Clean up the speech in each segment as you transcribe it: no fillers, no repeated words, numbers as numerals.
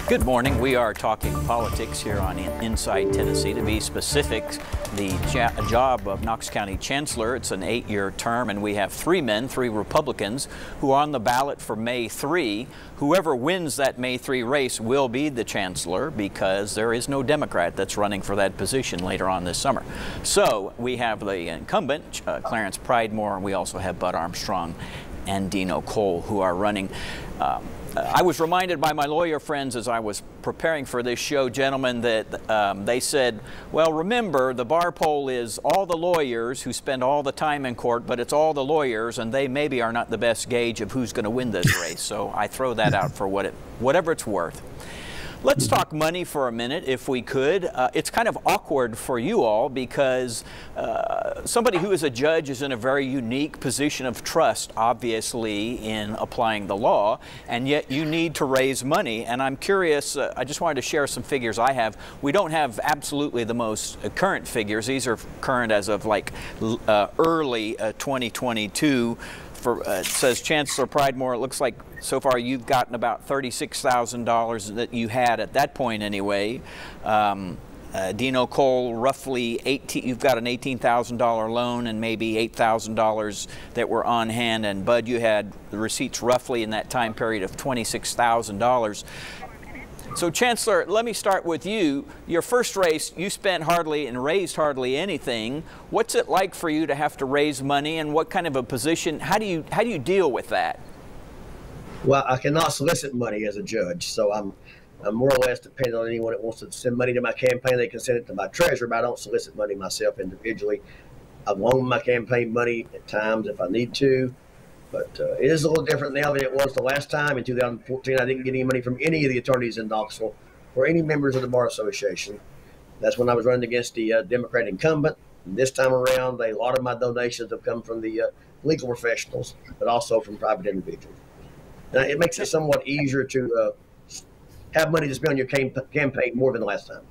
Good morning. We are talking politics here on Inside Tennessee. To be specific, the job of Knox County Chancellor, it's an 8-year term, and we have three Republicans, who are on the ballot for May 3. Whoever wins that May 3 race will be the chancellor, because there is no Democrat that's running for that position later on this summer. So we have the incumbent, Clarence Pridemore, and we also have Bud Armstrong and Dino Cole, who are running. I was reminded by my lawyer friends as I was preparing for this show, gentlemen, that they said, well, remember, the bar poll is all the lawyers who spend all the time in court, but it's all the lawyers, and they maybe are not the best gauge of who's going to win this race. So I throw that out for whatever it's worth. Let's talk money for a minute, if we could. It's kind of awkward for you all because somebody who is a judge is in a very unique position of trust, obviously, in applying the law, and yet you need to raise money. And I'm curious, I just wanted to share some figures I have. We don't have absolutely the most current figures. These are current as of like early 2022. It says Chancellor Pridemore, it looks like so far you've gotten about $36,000 that you had at that point anyway. Dino Cole, roughly you've got an $18,000 loan and maybe $8,000 that were on hand. And Bud, you had the receipts roughly in that time period of $26,000. So, Chancellor, let me start with you. Your first race, you spent hardly and raised hardly anything. What's it like for you to have to raise money, and what kind of a position? How do you deal with that? Well, I cannot solicit money as a judge, so I'm more or less dependent on anyone that wants to send money to my campaign. They can send it to my treasurer, but I don't solicit money myself individually. I've loaned my campaign money at times if I need to. But it is a little different now than it was the last time. In 2014, I didn't get any money from any of the attorneys in Knoxville or any members of the Bar Association. That's when I was running against the Democrat incumbent. And this time around, a lot of my donations have come from the legal professionals, but also from private individuals. And it makes it somewhat easier to have money to spend on your campaign more than the last time.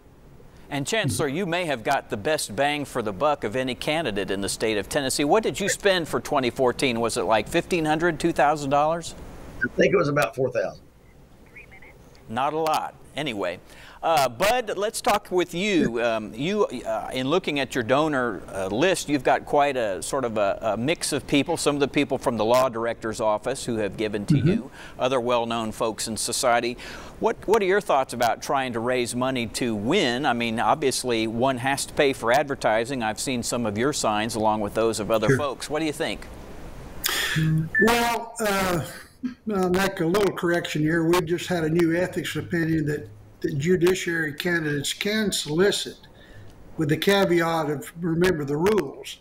And Chancellor, you may have got the best bang for the buck of any candidate in the state of Tennessee. What did you spend for 2014? Was it like $1,500, $2,000? I think it was about $4,000. Not a lot. Anyway, Bud, let's talk with you. In looking at your donor list, you've got quite a sort of a mix of people. Some of the people from the law director's office who have given to you, other well-known folks in society. What are your thoughts about trying to raise money to win? I mean, obviously, one has to pay for advertising. I've seen some of your signs along with those of other folks. What do you think? Well, I'll make a little correction here. We just had a new ethics opinion that judiciary candidates can solicit, with the caveat of, remember the rules.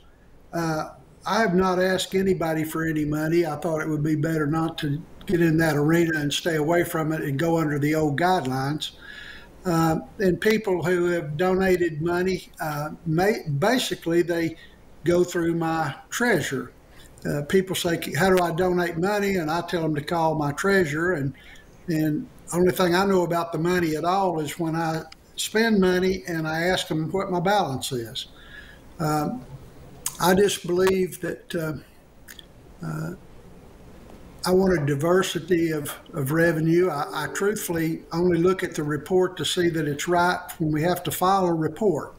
I have not asked anybody for any money. I thought it would be better not to get in that arena and stay away from it and go under the old guidelines. And people who have donated money, basically they go through my treasurer. People say, how do I donate money? And I tell them to call my treasurer. And only thing I know about the money at all is when I spend money and I ask them what my balance is. I just believe that I want a diversity of revenue. I truthfully only look at the report to see that it's right when we have to file a report.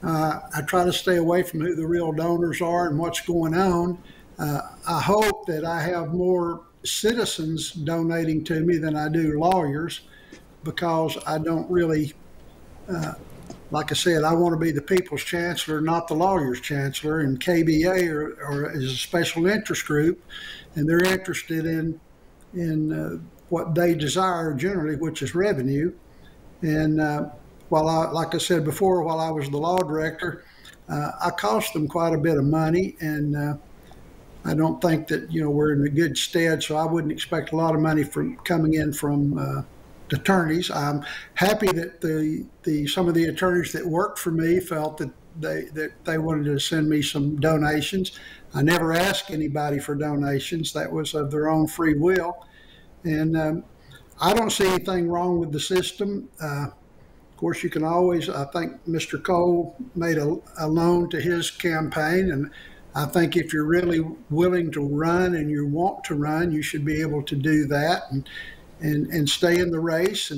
I try to stay away from who the real donors are and what's going on. I hope that I have more citizens donating to me than I do lawyers, because I don't really, like I said, I want to be the people's chancellor, not the lawyer's chancellor. And KBA is a special interest group, and they're interested in what they desire generally, which is revenue. And like I said before, while I was the law director, I cost them quite a bit of money, and I don't think that we're in a good stead, so I wouldn't expect a lot of money coming in from attorneys. I'm happy that some of the attorneys that worked for me felt that they wanted to send me some donations. I never asked anybody for donations. That was of their own free will, and I don't see anything wrong with the system. Of course, you can always. I think Mr. Cole made a loan to his campaign, and I think if you're really willing to run and you want to run, you should be able to do that and stay in the race.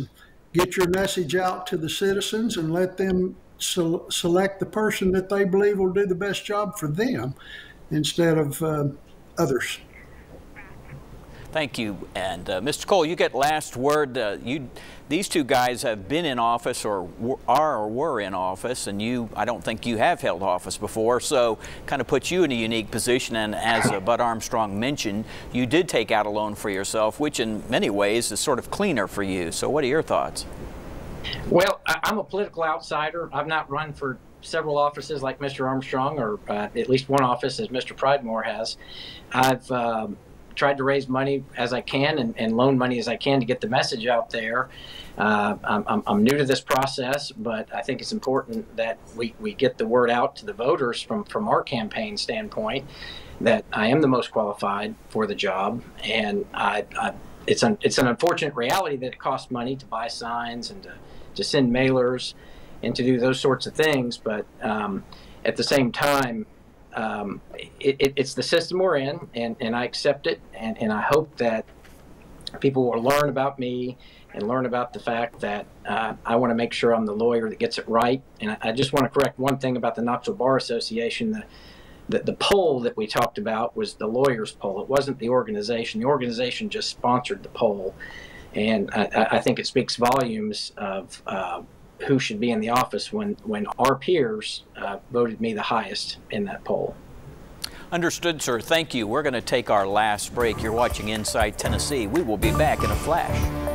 get your message out to the citizens and let them select the person that they believe will do the best job for them instead of others. Thank you. And Mr. Cole, you get last word. These two guys have been in office or were in office, and I don't think you have held office before, so kind of puts you in a unique position. And as Bud Armstrong mentioned, you did take out a loan for yourself, which in many ways is sort of cleaner for you. So what are your thoughts? Well, I'm a political outsider. I've not run for several offices like Mr. Armstrong, or at least one office as Mr. Pridemore has. I've tried to raise money as I can and loan money as I can to get the message out there. I'm new to this process, but I think it's important that we get the word out to the voters from our campaign standpoint that I am the most qualified for the job. And it's an unfortunate reality that it costs money to buy signs and to send mailers and to do those sorts of things. But at the same time, it's the system we're in, and I accept it, and I hope that people will learn about me and learn about the fact that I want to make sure I'm the lawyer that gets it right. And I just want to correct one thing about the Knoxville Bar Association. The poll that we talked about was the lawyers' poll. It wasn't the organization. The organization just sponsored the poll, and I think it speaks volumes of who should be in the office when our peers voted me the highest in that poll. Understood, sir. Thank you. We're going to take our last break. You're watching Inside Tennessee. We will be back in a flash.